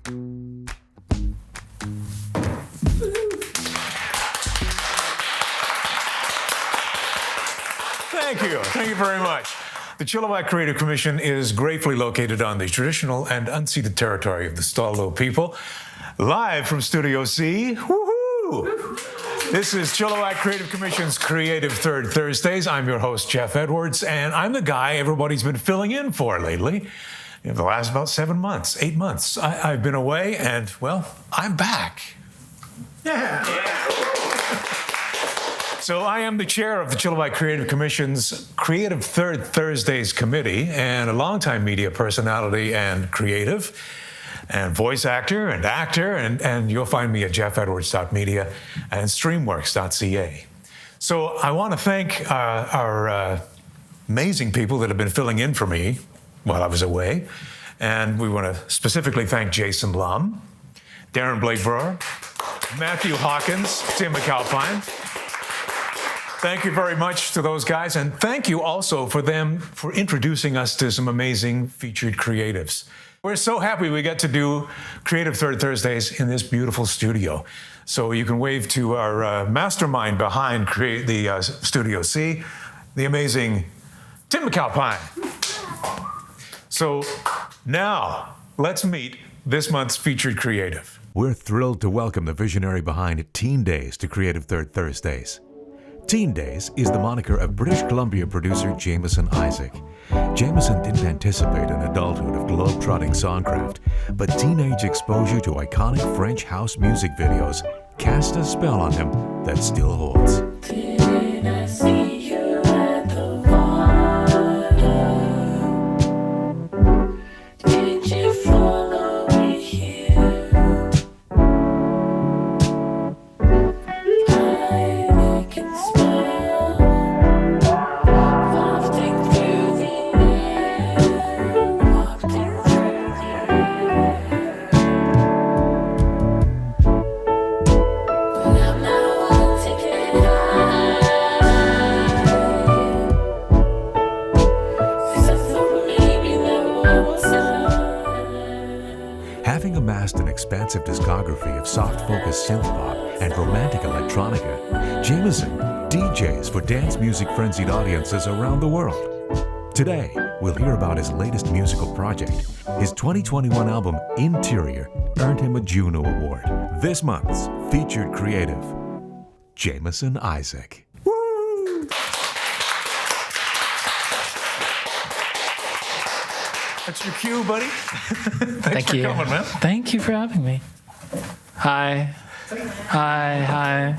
Thank you. Thank you very much. The Chilliwack Creative Commission is gratefully located on the traditional and unceded territory of the Stallo people. Live from Studio C. Woohoo! This is Chilliwack Creative Commission's Creative Third Thursdays. I'm your host, Jeff Edwards, and I'm the guy everybody's been filling in for lately. In the last about 7 months, 8 months, I've been away, and, well, I'm back. Yeah. So I am the chair of the Chilliwack Creative Commission's Creative Third Thursdays Committee, and a longtime media personality and creative, and voice actor, and you'll find me at jeffedwards.media and streamworks.ca. So I want to thank our amazing people that have been filling in for me while I was away, and we want to specifically thank Jason Lum, Darren Blake Brewer, Matthew Hawkins, Tim McAlpine. Thank you very much to those guys, and thank you also for them for introducing us to some amazing featured creatives. We're so happy we get to do Creative Third Thursdays in this beautiful studio. So you can wave to our mastermind behind the Studio C, the amazing Tim McAlpine. So now, let's meet this month's featured creative. We're thrilled to welcome the visionary behind Teen Daze to Creative Third Thursdays. Teen Daze is the moniker of British Columbia producer Jamison Isaak. Jamison didn't anticipate an adulthood of globe-trotting songcraft, but teenage exposure to iconic French house music videos cast a spell on him that still holds. Did I see you at the water? Did you follow me here? I can smell wafting through the air, wafting through the air. But I'm not one to get high, 'cause I thought maybe there was some. Having amassed an expansive discography of soft-focused synth pop and romantic electronica, Jamison DJs for dance music-frenzied audiences around the world. Today, we'll hear about his latest musical project. His 2021 album, Interior, earned him a JUNO Award. This month's featured creative, Jamison Isaak. That's your cue, buddy. Thanks Thank you. for coming, man. Thank you for having me. Hi. Hi.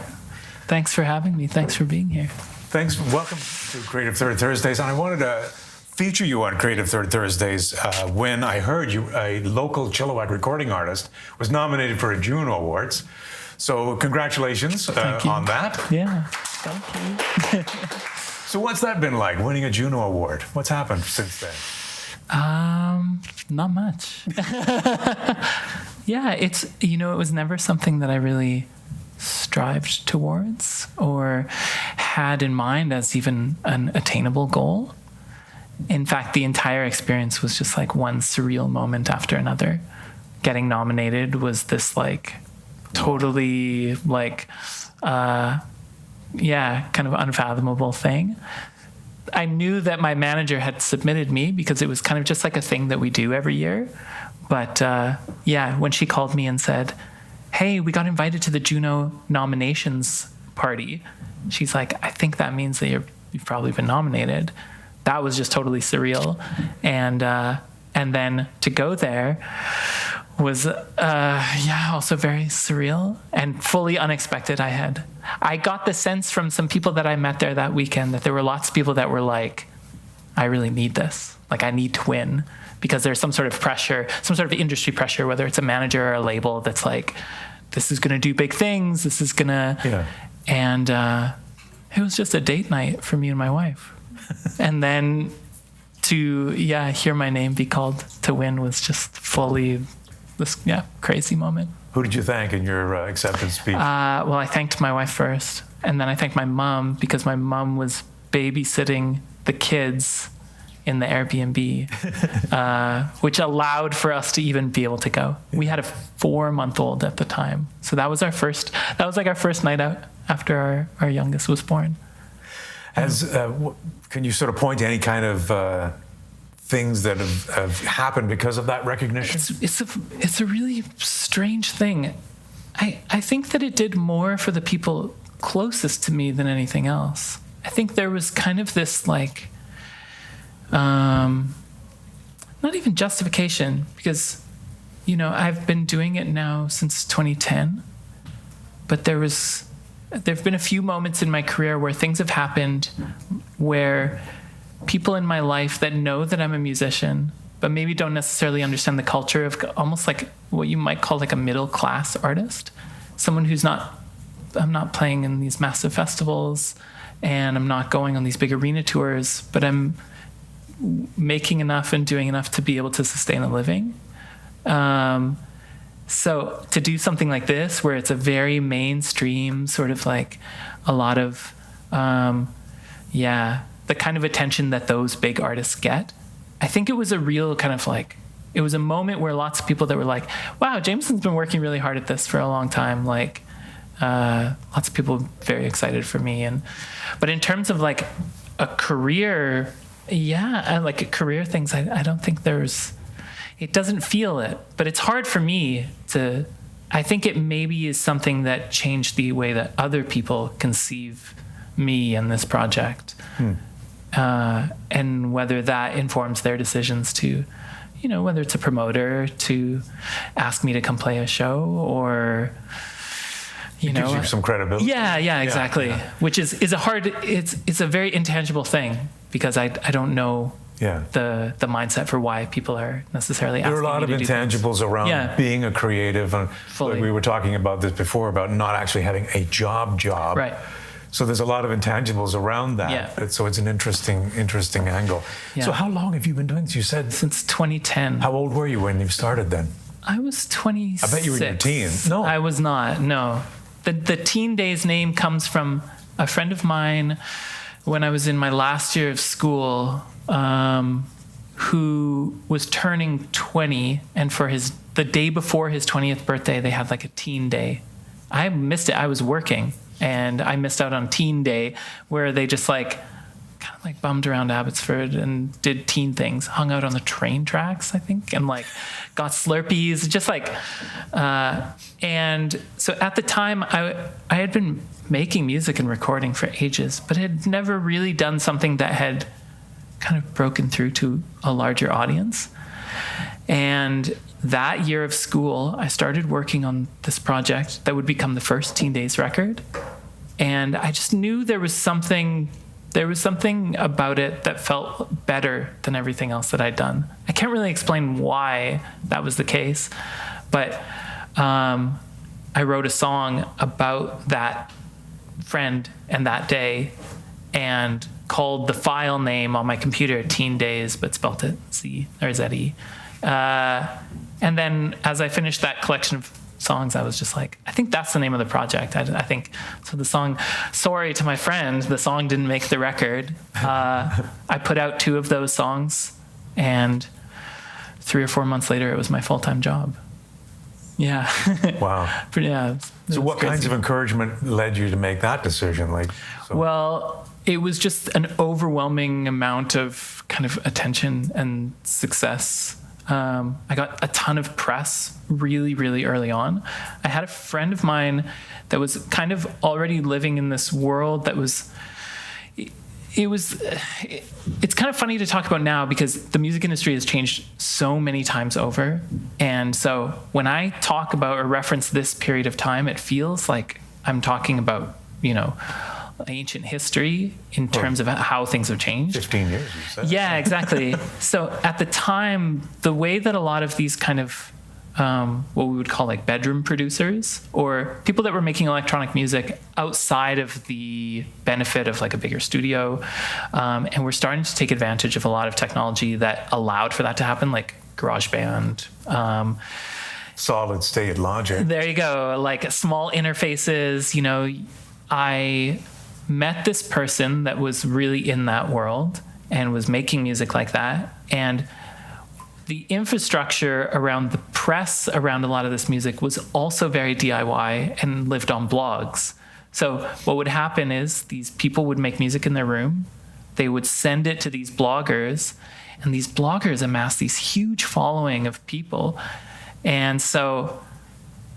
Thanks for having me. Thanks for being here. Thanks. Welcome to Creative Third Thursdays. And I wanted to feature you on Creative Third Thursdays when I heard you, a local Chilliwack recording artist, was nominated for a JUNO Awards. So congratulations Thank you. on that. Yeah. Thank you. So what's that been like, winning a JUNO Award? What's happened since then? Not much. Yeah, it was never something that I really strived towards or had in mind as even an attainable goal. In fact, the entire experience was just like one surreal moment after another. Getting nominated was this like totally like, kind of unfathomable thing. I knew that my manager had submitted me because it was kind of just like a thing that we do every year. But when she called me and said, "Hey, we got invited to the JUNO nominations party," she's like, "I think that means that you've probably been nominated." That was just totally surreal. And then to go there was also very surreal and fully unexpected. I got the sense from some people that I met there that weekend that there were lots of people that were like, "I really need this. Like, I need to win," because there's some sort of pressure, some sort of industry pressure, whether it's a manager or a label that's like, this is going to do big things. This is going to, and it was just a date night for me and my wife. And then to, hear my name be called to win was just fully this, crazy moment. Who did you thank in your acceptance speech? Well, I thanked my wife first, and then I thanked my mom because my mom was babysitting the kids in the Airbnb, which allowed for us to even be able to go. We had a 4-month-old at the time, so that was our first night out after our youngest was born. Can you sort of point to any kind of things that have happened because of that recognition? It's a really strange thing. I think that it did more for the people closest to me than anything else. I think there was kind of this like, not even justification, because, you know, I've been doing it now since 2010, but there've been a few moments in my career where things have happened where people in my life that know that I'm a musician, but maybe don't necessarily understand the culture of almost like what you might call like a middle class artist, someone I'm not playing in these massive festivals and I'm not going on these big arena tours, but I'm making enough and doing enough to be able to sustain a living. So to do something like this, where it's a very mainstream sort of like a lot of, the kind of attention that those big artists get, I think it was a real kind of like, it was a moment where lots of people that were like, wow, Jamison's been working really hard at this for a long time. Like, lots of people very excited for me. But in terms of like a career, like a career things, I don't think it doesn't feel it, but it's hard for me I think it maybe is something that changed the way that other people conceive me and this project. And whether that informs their decisions to, you know, whether it's a promoter to ask me to come play a show or, you know, gives you some credibility. Yeah, exactly. Yeah. Which is a hard, it's a very intangible thing because I don't know the mindset for why people are necessarily asking me to do There are a lot of intangibles around being a creative. And like we were talking about this before, about not actually having a job. Right. So there's a lot of intangibles around that. Yeah. So it's an interesting angle. Yeah. So how long have you been doing this? You said since 2010. How old were you when you started then? I was 26. I bet you were in your teens. No, I was not. No, the Teen Daze name comes from a friend of mine when I was in my last year of school, who was turning 20, and for the day before his 20th birthday, they had like a teen day. I missed it. I was working. And I missed out on Teen Day, where they just like kind of like bummed around Abbotsford and did teen things, hung out on the train tracks, I think, and like got Slurpees, just like. And so at the time, I had been making music and recording for ages, but had never really done something that had kind of broken through to a larger audience. And that year of school, I started working on this project that would become the first Teen Daze record. And I just knew there was something about it that felt better than everything else that I'd done. I can't really explain why that was the case, but I wrote a song about that friend and that day and called the file name on my computer Teen Daze, but spelt it Z-E. And then as I finished that collection of songs, I was just like, I think that's the name of the project. I think, so the song, sorry to my friend, the song didn't make the record. I put out 2 of those songs, and 3 or 4 months later, it was my full-time job. Yeah. Wow. But yeah. So what kinds of encouragement led you to make that decision? Well, it was just an overwhelming amount of kind of attention and success. I got a ton of press really, really early on. I had a friend of mine that was kind of already living in this world that was, it's kind of funny to talk about now because the music industry has changed so many times over. And so when I talk about or reference this period of time, it feels like I'm talking about, you know, ancient history in terms of how things have changed. 15 years, you said. Yeah, exactly. So at the time, the way that a lot of these kind of what we would call like bedroom producers or people that were making electronic music outside of the benefit of like a bigger studio, and we're starting to take advantage of a lot of technology that allowed for that to happen, like GarageBand, solid state logic. There you go. Like small interfaces, you know, I met this person that was really in that world, and was making music like that. And the infrastructure around the press around a lot of this music was also very DIY and lived on blogs. So what would happen is these people would make music in their room. They would send it to these bloggers, and these bloggers amassed these huge following of people. And so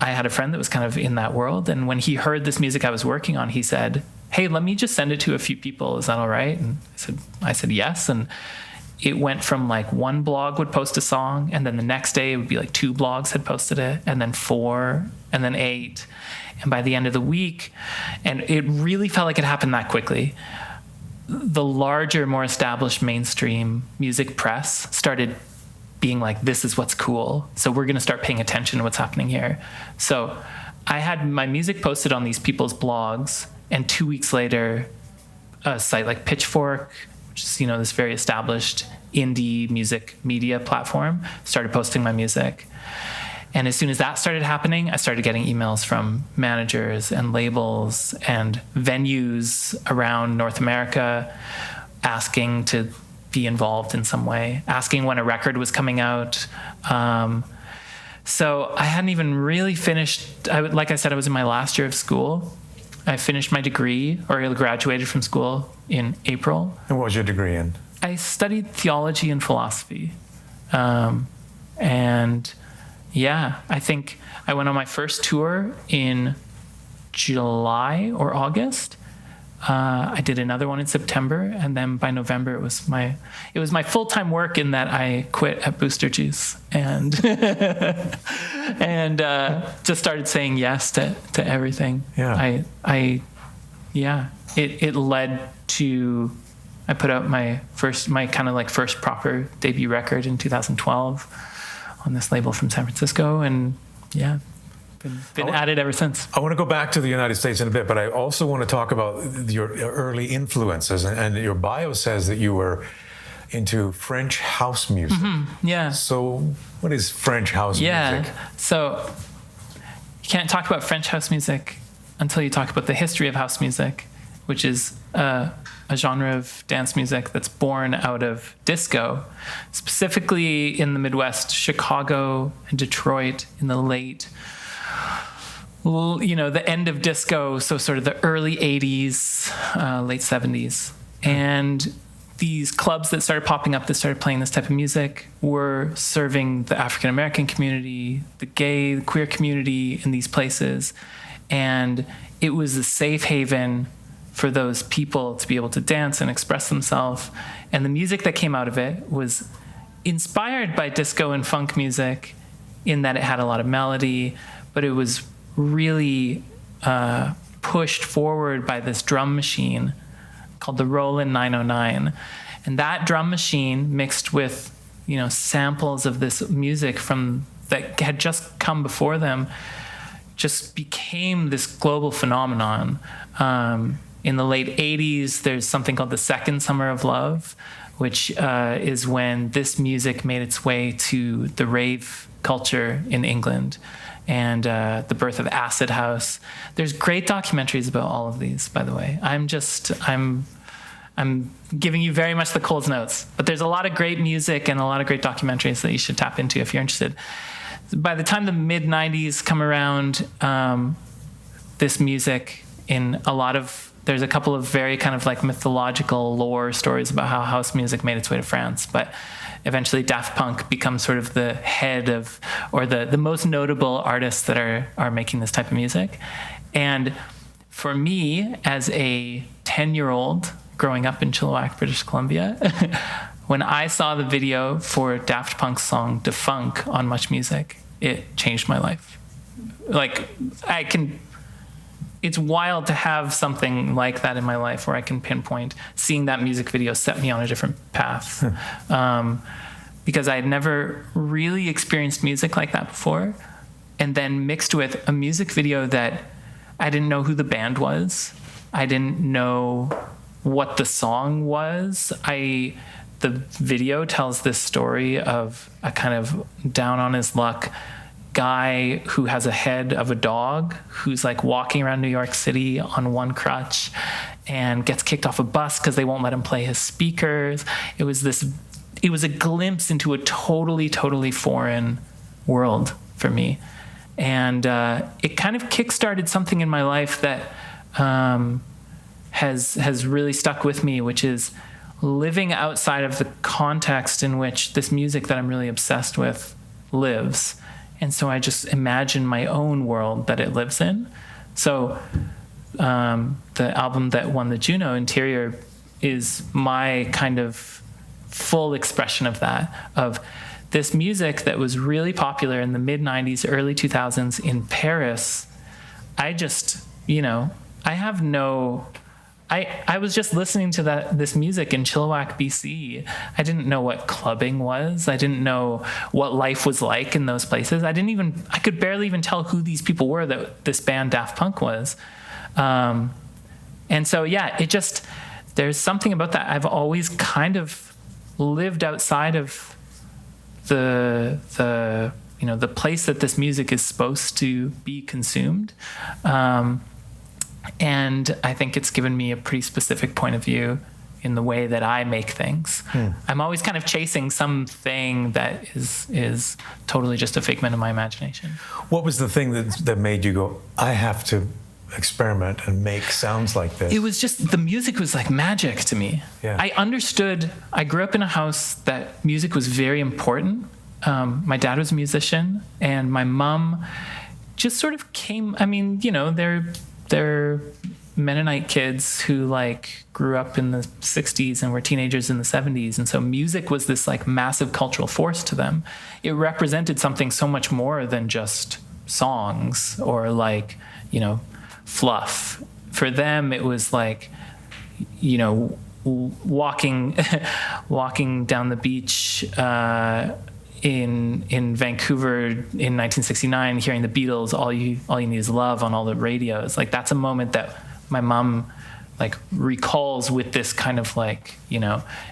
I had a friend that was kind of in that world. And when he heard this music I was working on, he said, hey, let me just send it to a few people. Is that all right? And I said yes. And it went from like one blog would post a song, and then the next day it would be like 2 blogs had posted it, and then 4, and then 8. And by the end of the week, and it really felt like it happened that quickly, the larger, more established mainstream music press started being like, this is what's cool. So we're going to start paying attention to what's happening here. So I had my music posted on these people's blogs, and 2 weeks later, a site like Pitchfork, which is, this very established indie music media platform, started posting my music. And as soon as that started happening, I started getting emails from managers and labels and venues around North America asking to be involved in some way, asking when a record was coming out. So I hadn't even really finished. Like I said, I was in my last year of school. I finished my degree, or I graduated from school in April. And what was your degree in? I studied theology and philosophy. And yeah, I think I went on my first tour in July or August. I did another one in September, and then by November it was my full-time work, in that I quit at Booster Juice and and just started saying yes to everything. Yeah. It led to, I put out my kind of like first proper debut record in 2012 on this label from San Francisco, and yeah, been at it ever since. I want to go back to the United States in a bit, but I also want to talk about your early influences. And your bio says that you were into French house music. Mm-hmm. Yeah. So what is French house music? So you can't talk about French house music until you talk about the history of house music, which is a genre of dance music that's born out of disco, specifically in the Midwest, Chicago and Detroit in the late, the end of disco, so sort of the early 80s, late 70s. And these clubs that started popping up that started playing this type of music were serving the African-American community, the gay, the queer community in these places. And it was a safe haven for those people to be able to dance and express themselves. And the music that came out of it was inspired by disco and funk music, in that it had a lot of melody, but it was really pushed forward by this drum machine called the Roland 909. And that drum machine, mixed with samples of this music from that had just come before them, just became this global phenomenon. In the late 80s, there's something called the Second Summer of Love, which is when this music made its way to the rave culture in England, and the birth of acid house. There's great documentaries about all of these, by the way. I'm giving you very much the Coles Notes, but there's a lot of great music and a lot of great documentaries that you should tap into if you're interested. By the time the mid-90s come around, this music there's a couple of very kind of like mythological lore stories about how house music made its way to France, but eventually Daft Punk becomes sort of the head of, or the most notable artists that are making this type of music. And for me, as a 10-year-old growing up in Chilliwack, British Columbia, when I saw the video for Daft Punk's song Defunk on Much Music, it changed my life. Like, it's wild to have something like that in my life where I can pinpoint. Seeing that music video set me on a different path. Because I had never really experienced music like that before. And then mixed with a music video that I didn't know who the band was. I didn't know what the song was. The video tells this story of a kind of down on his luck guy who has a head of a dog, who's like walking around New York City on one crutch, and gets kicked off a bus because they won't let him play his speakers. It was a glimpse into a totally foreign world for me. And it kind of kickstarted something in my life that has really stuck with me, which is living outside of the context in which this music that I'm really obsessed with lives. And so I just imagine my own world that it lives in. So the album that won the JUNO, Interior, is my kind of full expression of that, of this music that was really popular in the mid-90s, early 2000s in Paris. I just, I was just listening to this music in Chilliwack, BC. I didn't know what clubbing was. I didn't know what life was like in those places. I could barely even tell who these people were that this band Daft Punk was. And so, there's something about that. I've always kind of lived outside of the place that this music is supposed to be consumed. And I think it's given me a pretty specific point of view in the way that I make things. I'm always kind of chasing something that is totally just a figment of my imagination. What was the thing that made you go, I have to experiment and make sounds like this? It was just, the music was like magic to me. Yeah. I grew up in a house that music was very important. My dad was a musician, and my mom just sort of came, they're Mennonite kids who grew up in the 60s and were teenagers in the 70s. And so music was this massive cultural force to them. It represented something so much more than just songs or fluff. For them, it was walking down the beach in Vancouver in 1969, hearing the Beatles, all you need is love on all the radios. That's a moment that my mom recalls with this kind of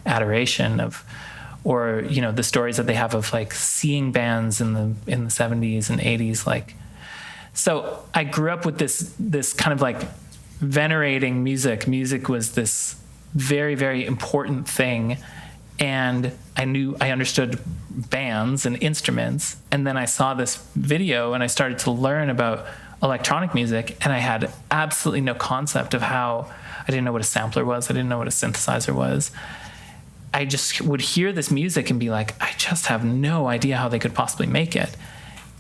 adoration of, or the stories that they have of seeing bands in the 70s and 80s. So I grew up with this kind of venerating music. Music was this very, very important thing. And I understood bands and instruments. And then I saw this video and I started to learn about electronic music. And I had absolutely no concept of how, I didn't know what a sampler was. I didn't know what a synthesizer was. I just would hear this music and be like, I just have no idea how they could possibly make it.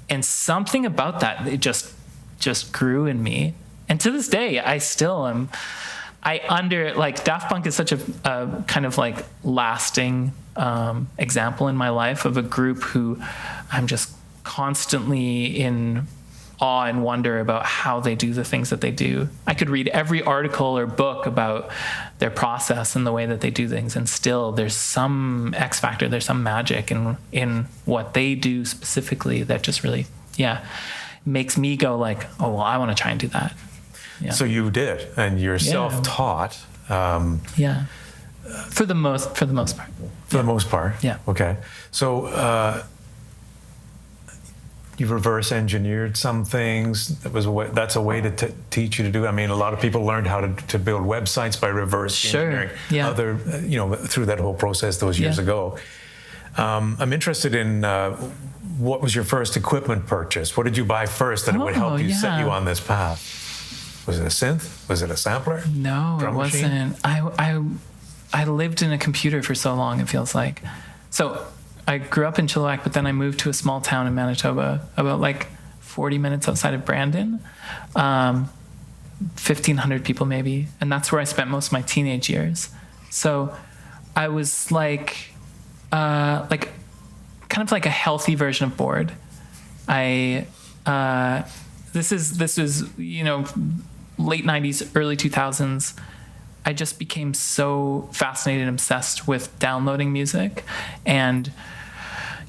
And something about that, it just grew in me. And to this day, I still am. Daft Punk is such a kind of lasting example in my life of a group who I'm just constantly in awe and wonder about how they do the things that they do. I could read every article or book about their process and the way that they do things, and still there's some X factor, there's some magic in what they do specifically that just really, makes me go oh, well, I want to try and do that. Yeah. So you did, and you're self-taught. For the most part. For the most part. Yeah. Okay. So you reverse engineered some things. That's a way to teach you to do it. I mean, a lot of people learned how to build websites by reverse engineering. Yeah. Other, through that whole process those years ago. I'm interested in what was your first equipment purchase? What did you buy first that would help you set you on this path? Was it a synth? Was it a sampler? No, it wasn't. I lived in a computer for so long, it feels like. So I grew up in Chilliwack, but then I moved to a small town in Manitoba, about 40 minutes outside of Brandon. 1,500 people maybe. And that's where I spent most of my teenage years. So I was kind of like a healthy version of bored. This is late 90s, early 2000s. I just became so fascinated and obsessed with downloading music and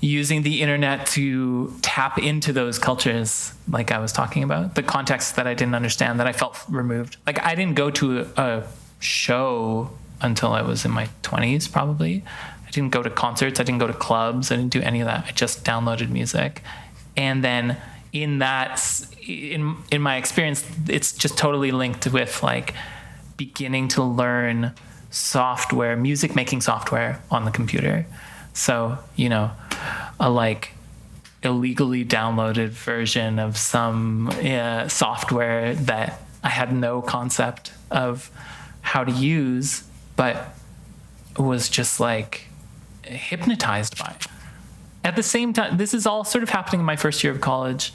using the internet to tap into those cultures like I was talking about, the context that I didn't understand, that I felt removed. I didn't go to a show until I was in my 20s, probably. I didn't go to concerts. I didn't go to clubs. I didn't do any of that. I just downloaded music. And then in my experience, it's just totally linked with beginning to learn software, music making software on the computer. So, a like illegally downloaded version of some software that I had no concept of how to use, but was just like hypnotized by it. At the same time, this is all sort of happening in my first year of college.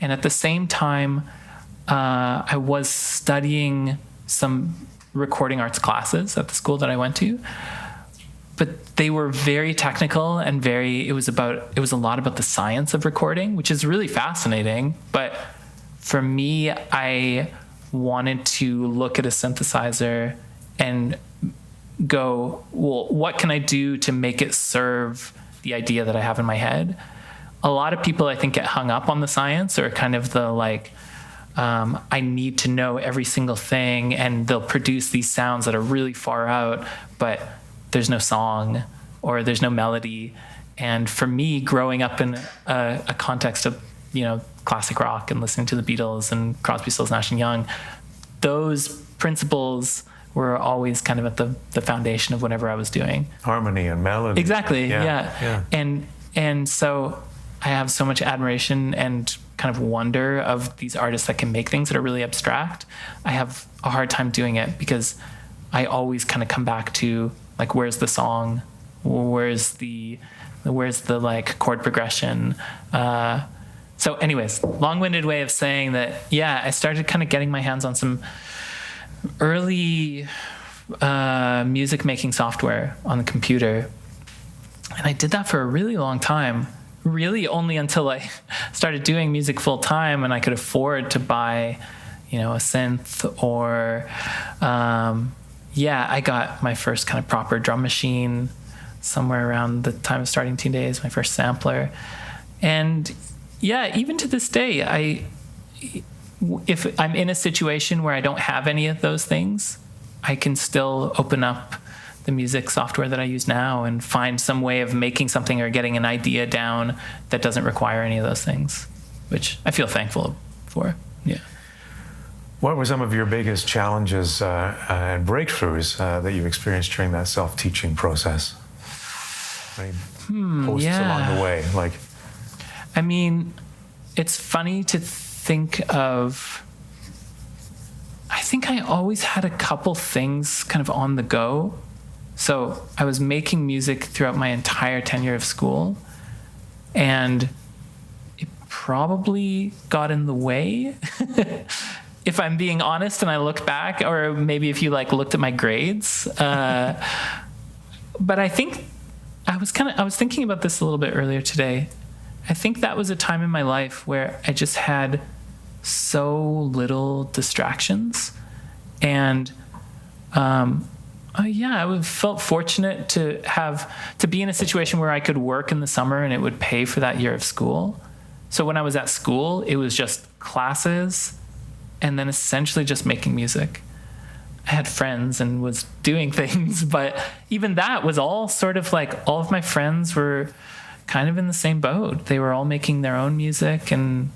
And at the same time, I was studying some recording arts classes at the school that I went to. But they were very technical and it was a lot about the science of recording, which is really fascinating. But for me, I wanted to look at a synthesizer and go, well, what can I do to make it serve the idea that I have in my head? A lot of people, I think, get hung up on the science, or kind of the like, I need to know every single thing, and they'll produce these sounds that are really far out, but there's no song or there's no melody. And for me, growing up in a context of, classic rock and listening to the Beatles and Crosby, Stills, Nash & Young, those principles were always kind of at the foundation of whatever I was doing. Harmony and melody. Exactly, yeah. And so I have so much admiration and kind of wonder of these artists that can make things that are really abstract. I have a hard time doing it because I always kind of come back to like, where's the song? Where's the like chord progression? So anyways, long-winded way of saying that, yeah, I started kind of getting my hands on some early music making software on the computer. And I did that for a really long time, really only until I started doing music full time and I could afford to buy, a synth or, I got my first kind of proper drum machine somewhere around the time of starting Teen Daze, my first sampler. And yeah, even to this day, if I'm in a situation where I don't have any of those things, I can still open up the music software that I use now and find some way of making something or getting an idea down that doesn't require any of those things, which I feel thankful for. Yeah. What were some of your biggest challenges and breakthroughs that you've experienced during that self-teaching process? Any posts along the way? I mean, it's funny to think of. I think I always had a couple things kind of on the go. So I was making music throughout my entire tenure of school, and it probably got in the way. If I'm being honest and I look back, or maybe if you looked at my grades. But I think I was thinking about this a little bit earlier today. I think that was a time in my life where I just had so little distractions. And I felt fortunate to be in a situation where I could work in the summer and it would pay for that year of school. So when I was at school, it was just classes and then essentially just making music. I had friends and was doing things, but even that was all sort of like, all of my friends were kind of in the same boat. They were all making their own music and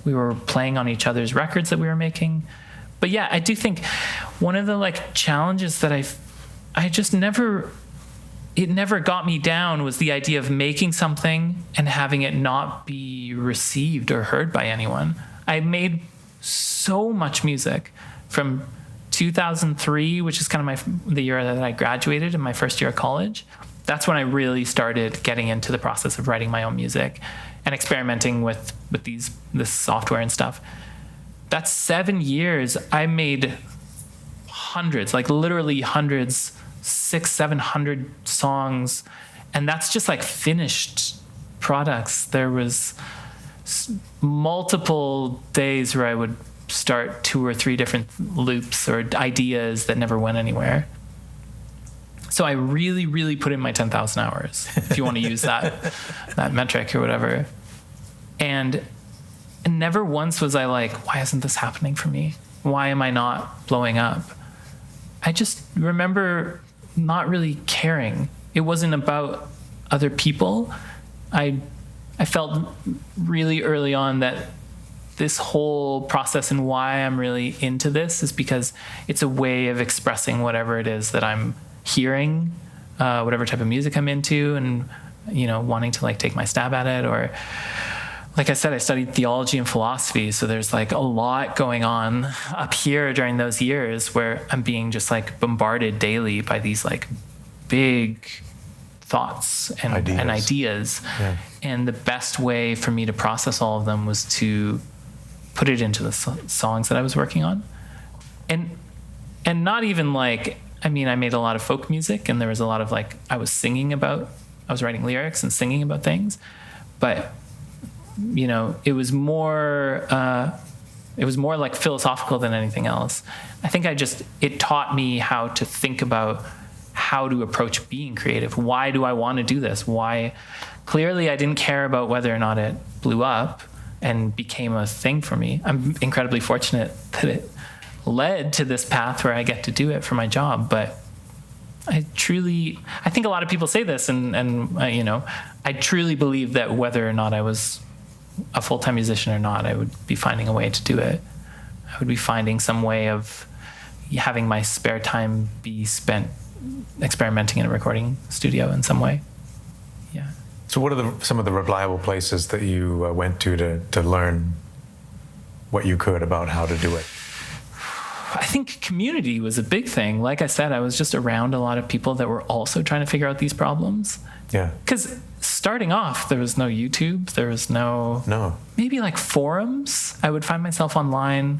we were playing on each other's records that we were making. But yeah, I do think one of the challenges that I just never got me down was the idea of making something and having it not be received or heard by anyone. I made so much music from 2003, which is kind of the year that I graduated in my first year of college. That's when I really started getting into the process of writing my own music and experimenting with this software and stuff. That's 7 years. I made hundreds, literally hundreds, 600-700 songs, and that's just finished products. There was multiple days where I would start 2 or 3 different loops or ideas that never went anywhere. So I really, really put in my 10,000 hours, if you want to use that metric or whatever. And never once was I why isn't this happening for me? Why am I not blowing up? I just remember not really caring. It wasn't about other people. I felt really early on that this whole process and why I'm really into this is because it's a way of expressing whatever it is that I'm hearing, whatever type of music I'm into, and wanting to like take my stab at it. Or like I said, I studied theology and philosophy, so there's like a lot going on up here during those years where I'm being just like bombarded daily by these like big thoughts and ideas. Yeah. And the best way for me to process all of them was to put it into the songs that I was working on. And not even like, I made a lot of folk music, and there was a lot of like, I was writing lyrics and singing about things, but it was more like philosophical than anything else. I think it taught me how to think about how to approach being creative. Why do I want to do this? Why? Clearly I didn't care about whether or not it blew up and became a thing for me. I'm incredibly fortunate that it led to this path where I get to do it for my job. But I think a lot of people say this, and I truly believe that whether or not I was a full-time musician or not, I would be finding a way to do it. I would be finding some way of having my spare time be spent experimenting in a recording studio in some way. Yeah. So what are some of the reliable places that you went to learn what you could about how to do it? I think community was a big thing. Like I said, I was just around a lot of people that were also trying to figure out these problems. Yeah. Because starting off, there was no YouTube. There was no. Maybe like forums. I would find myself online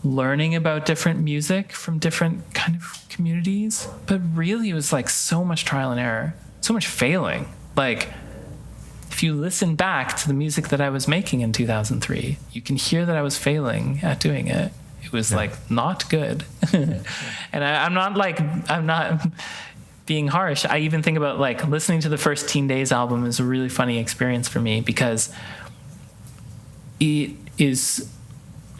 learning about different music from different kind of communities. But really, it was like so much trial and error, so much failing. Like, if you listen back to the music that I was making in 2003, you can hear that I was failing at doing it. It was like not good. And I'm not being harsh. I even think about like listening to the first Teen Daze album is a really funny experience for me, because it is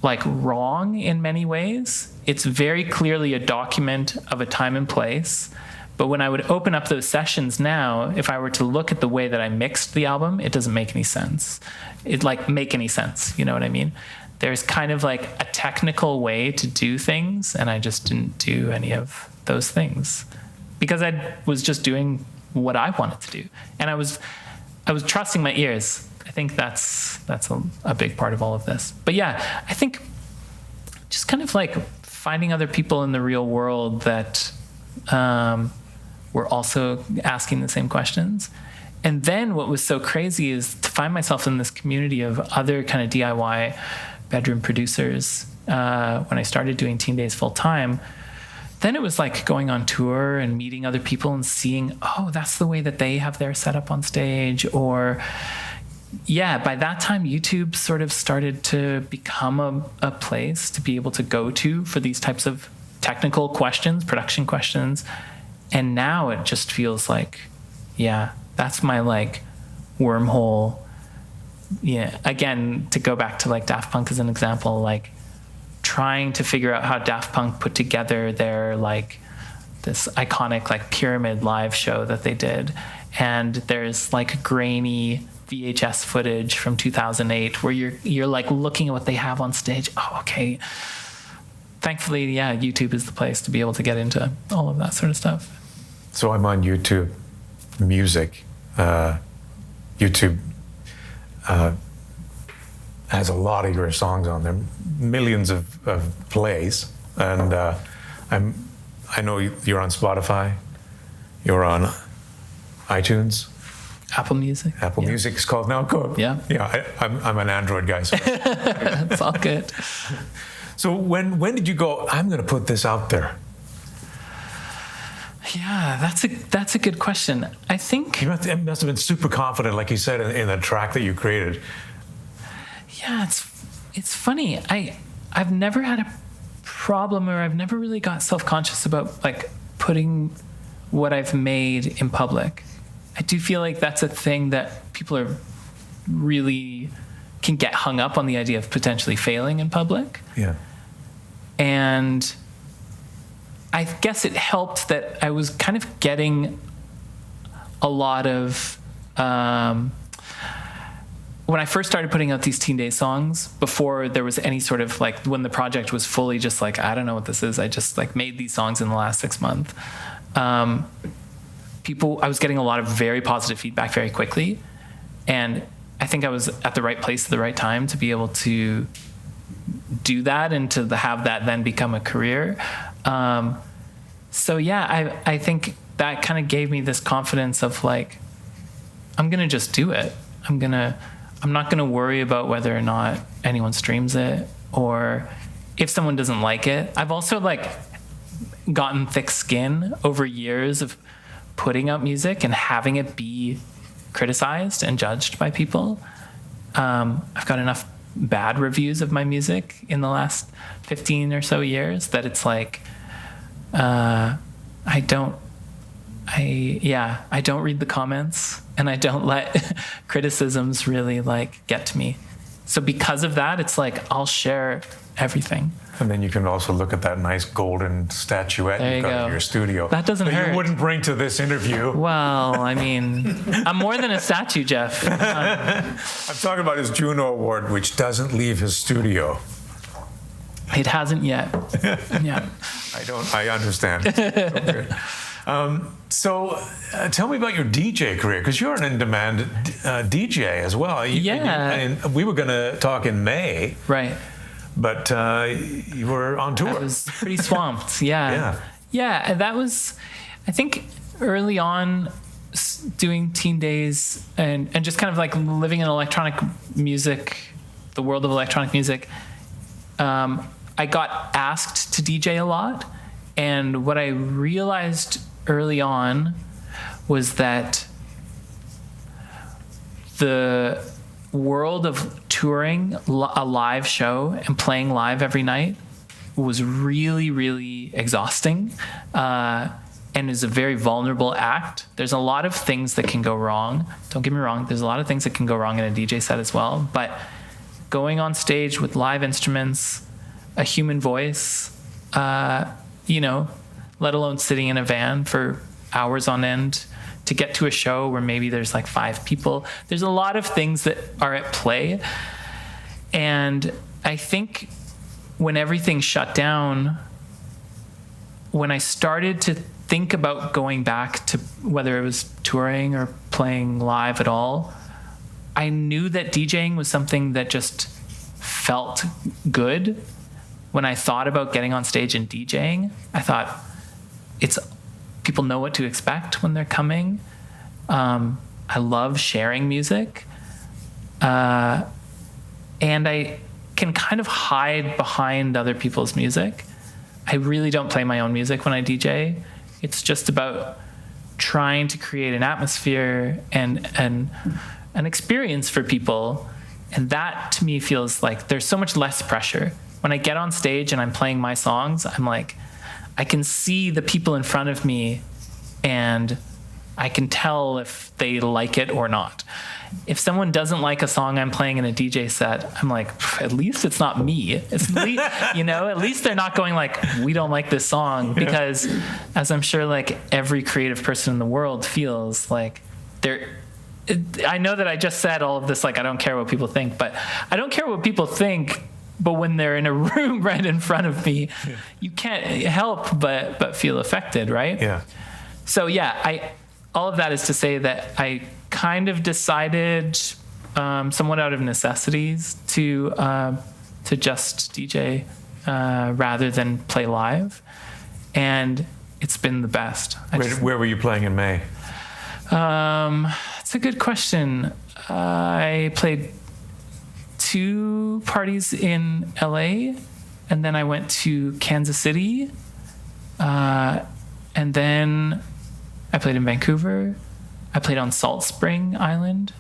like wrong in many ways. It's very clearly a document of a time and place. But when I would open up those sessions now, if I were to look at the way that I mixed the album, it doesn't make any sense. It like make any sense. You know what I mean? There's kind of like a technical way to do things, and I just didn't do any of those things because I was just doing what I wanted to do. And I was trusting my ears. I think that's a big part of all of this. But yeah, I think just kind of like finding other people in the real world that were also asking the same questions. And then what was so crazy is to find myself in this community of other kind of DIY bedroom producers when I started doing Teen Daze full time. Then it was like going on tour and meeting other people and seeing, oh, that's the way that they have their setup on stage. Or yeah, by that time, YouTube sort of started to become a place to be able to go to for these types of technical questions, production questions. And now it just feels like, yeah, that's my like wormhole. Yeah, again, to go back to like Daft Punk as an example, like trying to figure out how Daft Punk put together their like this iconic like pyramid live show that they did. And there's like grainy VHS footage from 2008 where you're like looking at what they have on stage. Oh, okay. Thankfully, yeah, YouTube is the place to be able to get into all of that sort of stuff. So I'm on YouTube Music. YouTube has a lot of your songs on there, millions of plays, and I know you're on Spotify, you're on iTunes, Apple Music. Apple Music is called now. Cool. Yeah. Yeah, I'm an Android guy. So. It's all good. So when did you go, I'm going to put this out there? Yeah, that's a good question. I think You must have been super confident, like you said, in the track that you created. Yeah, it's funny. I've never had a problem, or I've never really got self-conscious about like putting what I've made in public. I do feel like that's a thing that people are really can get hung up on, the idea of potentially failing in public. Yeah. And I guess it helped that I was kind of getting a lot of, when I first started putting out these Teen Daze songs, before there was any sort of like, when the project was fully just like, I don't know what this is, I just like made these songs in the last 6 months. I was getting a lot of very positive feedback very quickly. And I think I was at the right place at the right time to be able to do that and to have that then become a career. So yeah, I think that kind of gave me this confidence of like, I'm going to just do it. I'm not going to worry about whether or not anyone streams it or if someone doesn't like it. I've also like gotten thick skin over years of putting out music and having it be criticized and judged by people. I've got enough bad reviews of my music in the last 15 or so years that it's like, I don't read the comments and I don't let criticisms really like get to me. So because of that, it's like, I'll share everything. And then you can also look at that nice golden statuette There you've you got go. in your studio. That doesn't that hurt. you wouldn't bring to this interview. Well, I mean, I'm more than a statue, Jeff. I'm talking about his JUNO Award, which doesn't leave his studio. It hasn't yet. Yeah. I understand. So tell me about your DJ career, because you're an in-demand DJ as well. And we were going to talk in May. Right. But you were on tour. I was pretty swamped. Yeah. Yeah. And that was, I think, early on doing Teen Daze and just kind of like living in electronic music, the world of electronic music. I got asked to DJ a lot. And what I realized early on was that the world of touring a live show and playing live every night was really, really exhausting and is a very vulnerable act. There's a lot of things that can go wrong. Don't get me wrong. There's a lot of things that can go wrong in a DJ set as well. But going on stage with live instruments, a human voice, let alone sitting in a van for hours on end to get to a show where maybe there's like 5 people. There's a lot of things that are at play. And I think when everything shut down, when I started to think about going back to whether it was touring or playing live at all, I knew that DJing was something that just felt good. When I thought about getting on stage and DJing, I thought people know what to expect when they're coming. I love sharing music. And I can kind of hide behind other people's music. I really don't play my own music when I DJ. It's just about trying to create an atmosphere and an experience for people. And that to me feels like there's so much less pressure. When I get on stage and I'm playing my songs, I'm like, I can see the people in front of me and I can tell if they like it or not. If someone doesn't like a song I'm playing in a DJ set, I'm like, at least it's not me. At least they're not going like, we don't like this song. Because as I'm sure like every creative person in the world feels like I know that I just said all of this, like, I don't care what people think, but I don't care what people think. But when they're in a room right in front of me, you can't help but feel affected, right? Yeah. So yeah, all of that is to say that I kind of decided, somewhat out of necessities, to just DJ rather than play live, and it's been the best. Where were you playing in May? It's a good question. I played 2 parties in LA, and then I went to Kansas City, and then I played in Vancouver. I played on Salt Spring Island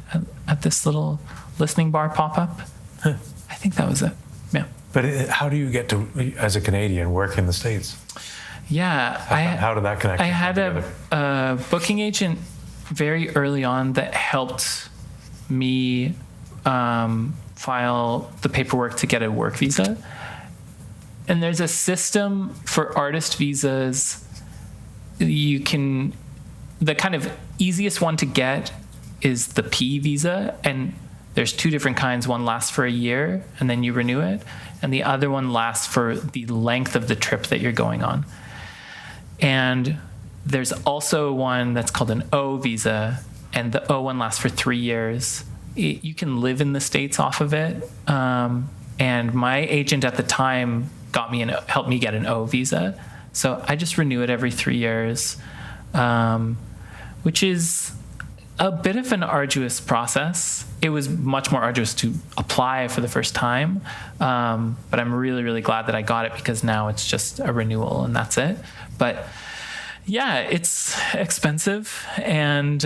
at this little listening bar pop-up. Huh. I think that was it. Yeah. But how do you get to, as a Canadian, work in the States? Yeah. How did that connect? I had a booking agent very early on that helped me file the paperwork to get a work visa. And there's a system for artist visas. The kind of easiest one to get is the P visa. And there's two different kinds. One lasts for a year and then you renew it, and the other one lasts for the length of the trip that you're going on. And there's also one that's called an O visa, and the O one lasts for 3 years. You can live in the States off of it. And my agent at the time helped me get an O visa. So I just renew it every 3 years, which is a bit of an arduous process. It was much more arduous to apply for the first time. But I'm really, really glad that I got it, because now it's just a renewal and that's it. But yeah, it's expensive, and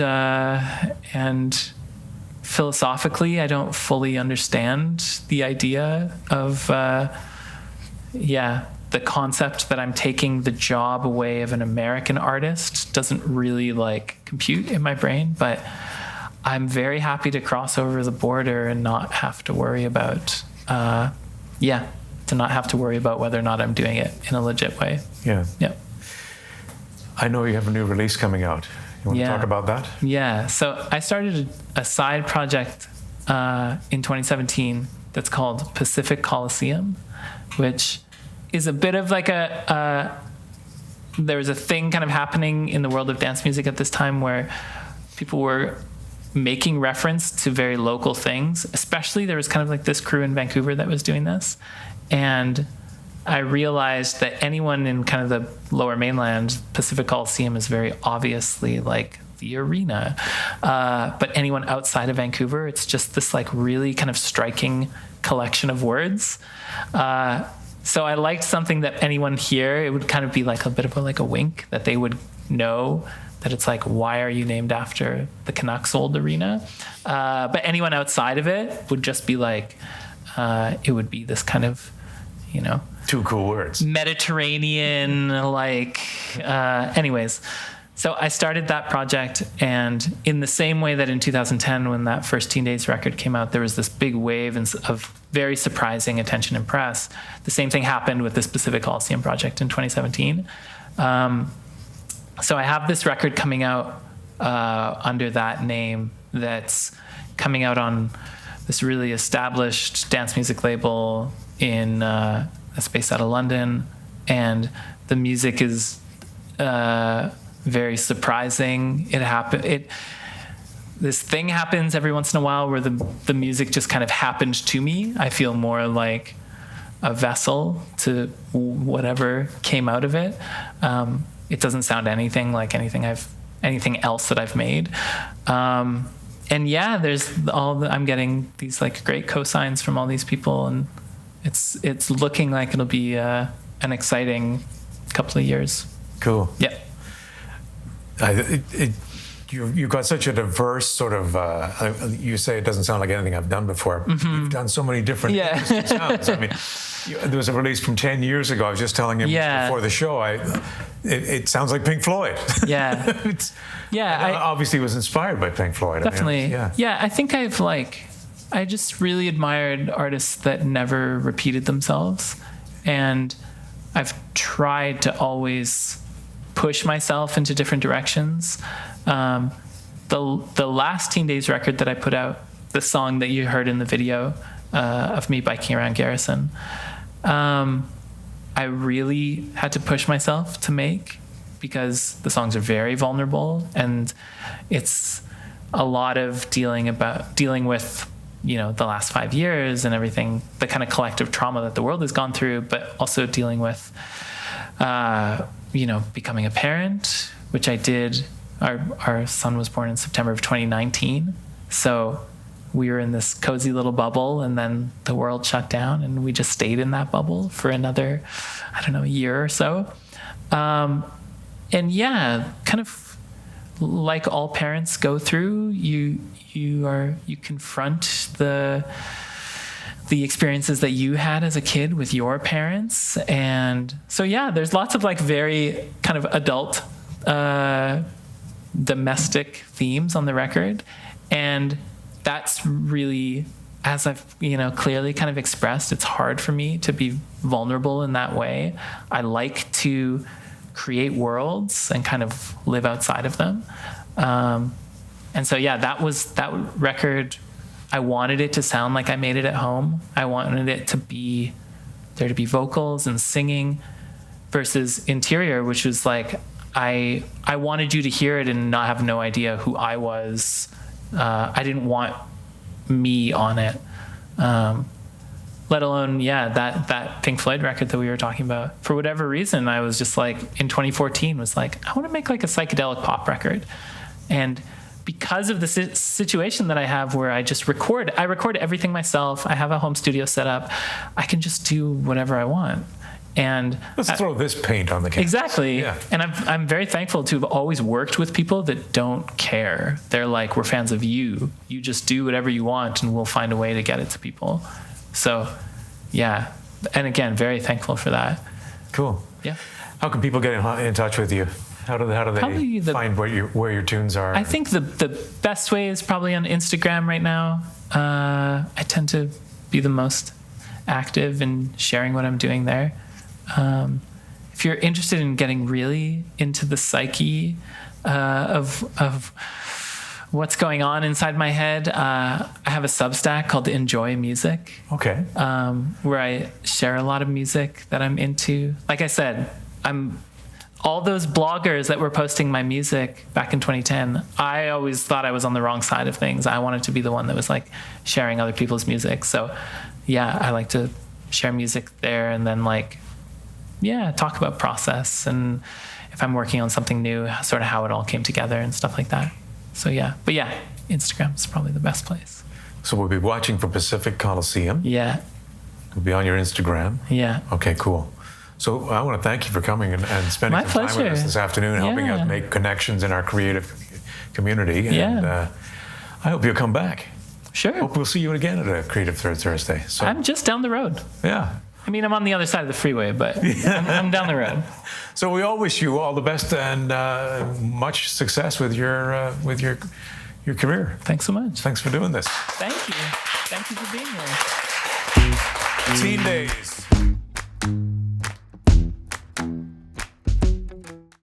philosophically, I don't fully understand the idea of, the concept that I'm taking the job away of an American artist doesn't really like compute in my brain, but I'm very happy to cross over the border and not have to worry about, whether or not I'm doing it in a legit way. Yeah. Yeah. I know you have a new release coming out. You want to talk about that? Yeah. So I started a side project in 2017 that's called Pacific Coliseum, which is a bit of like there was a thing kind of happening in the world of dance music at this time where people were making reference to very local things. Especially there was kind of like this crew in Vancouver that was doing this. And I realized that anyone in kind of the lower mainland, Pacific Coliseum is very obviously like the arena. But anyone outside of Vancouver, it's just this like really kind of striking collection of words. So I liked something that anyone here, it would kind of be like a bit of a wink that they would know that it's like, why are you named after the Canucks old arena? But anyone outside of it would just be like, it would be this kind of, Two cool words. Mediterranean, anyways. So I started that project, and in the same way that in 2010, when that first Teen Daze record came out, there was this big wave of very surprising attention in press. The same thing happened with this Pacific Coliseum project in 2017. So I have this record coming out under that name that's coming out on this really established dance music label that's based out of London, and the music is very surprising. This thing happens every once in a while where the music just kind of happened to me. I feel more like a vessel to whatever came out of it. It doesn't sound anything like anything else that I've made. And yeah, I'm getting these like great cosigns from all these people, and it's looking like it'll be an exciting couple of years. Cool. Yeah. You've got such a diverse sort of, you say it doesn't sound like anything I've done before. Mm-hmm. You've done so many different interesting sounds. I mean, there was a release from 10 years ago. I was just telling him before the show, it sounds like Pink Floyd. Yeah. I obviously was inspired by Pink Floyd. Definitely. I think I just really admired artists that never repeated themselves. And I've tried to always push myself into different directions. The last Teen Daze record that I put out, the song that you heard in the video of me biking around Garrison, I really had to push myself to make, because the songs are very vulnerable, and it's a lot of dealing with the last 5 years and everything, the kind of collective trauma that the world has gone through, but also dealing with becoming a parent, which I did. Our son was born in September of 2019. So we were in this cozy little bubble, and then the world shut down, and we just stayed in that bubble for another, year or so. And yeah, kind of like all parents go through, you confront the experiences that you had as a kid with your parents. And so, yeah, there's lots of very kind of adult, domestic themes on the record. And that's really, as I've, clearly kind of expressed, it's hard for me to be vulnerable in that way. I like to create worlds and kind of live outside of them. And so, yeah, that record I wanted it to sound like I made it at home. I wanted it to be there to be vocals and singing, versus Interior, which was like I wanted you to hear it and not have no idea who I was. I didn't want me on it. Let alone, that Pink Floyd record that we were talking about. For whatever reason, I was just like, in 2014, was like, I want to make like a psychedelic pop record. And because of the situation that I have where I record everything myself. I have a home studio set up. I can just do whatever I want. And let's throw this paint on the canvas. Exactly. Yeah. And I'm very thankful to have always worked with people that don't care. They're like, we're fans of you. You just do whatever you want and we'll find a way to get it to people. So, yeah. And again, very thankful for that. Cool. Yeah. How can people get in touch with you? How do they find where your tunes are? I think the best way is probably on Instagram right now. I tend to be the most active in sharing what I'm doing there. If you're interested in getting really into the psyche of what's going on inside my head, I have a Substack called Enjoy Music. Okay. Where I share a lot of music that I'm into. Like I said, all those bloggers that were posting my music back in 2010, I always thought I was on the wrong side of things. I wanted to be the one that was like sharing other people's music. So yeah, I like to share music there and then talk about process and if I'm working on something new, sort of how it all came together and stuff like that. So yeah, but yeah, Instagram is probably the best place. So we'll be watching for Pacific Coliseum. Yeah. We'll be on your Instagram. Yeah. Okay, cool. So I want to thank you for coming and spending My some time with pleasure. us this afternoon, helping us make connections in our creative community. And I hope you'll come back. Sure. Hope we'll see you again at a Creative Third Thursday. So I'm just down the road. yeah. I mean, I'm on the other side of the freeway, but I'm down the road. So we all wish you all the best and much success with your career. Thanks so much. Thanks for doing this. Thank you. Thank you for being here. Teen Daze.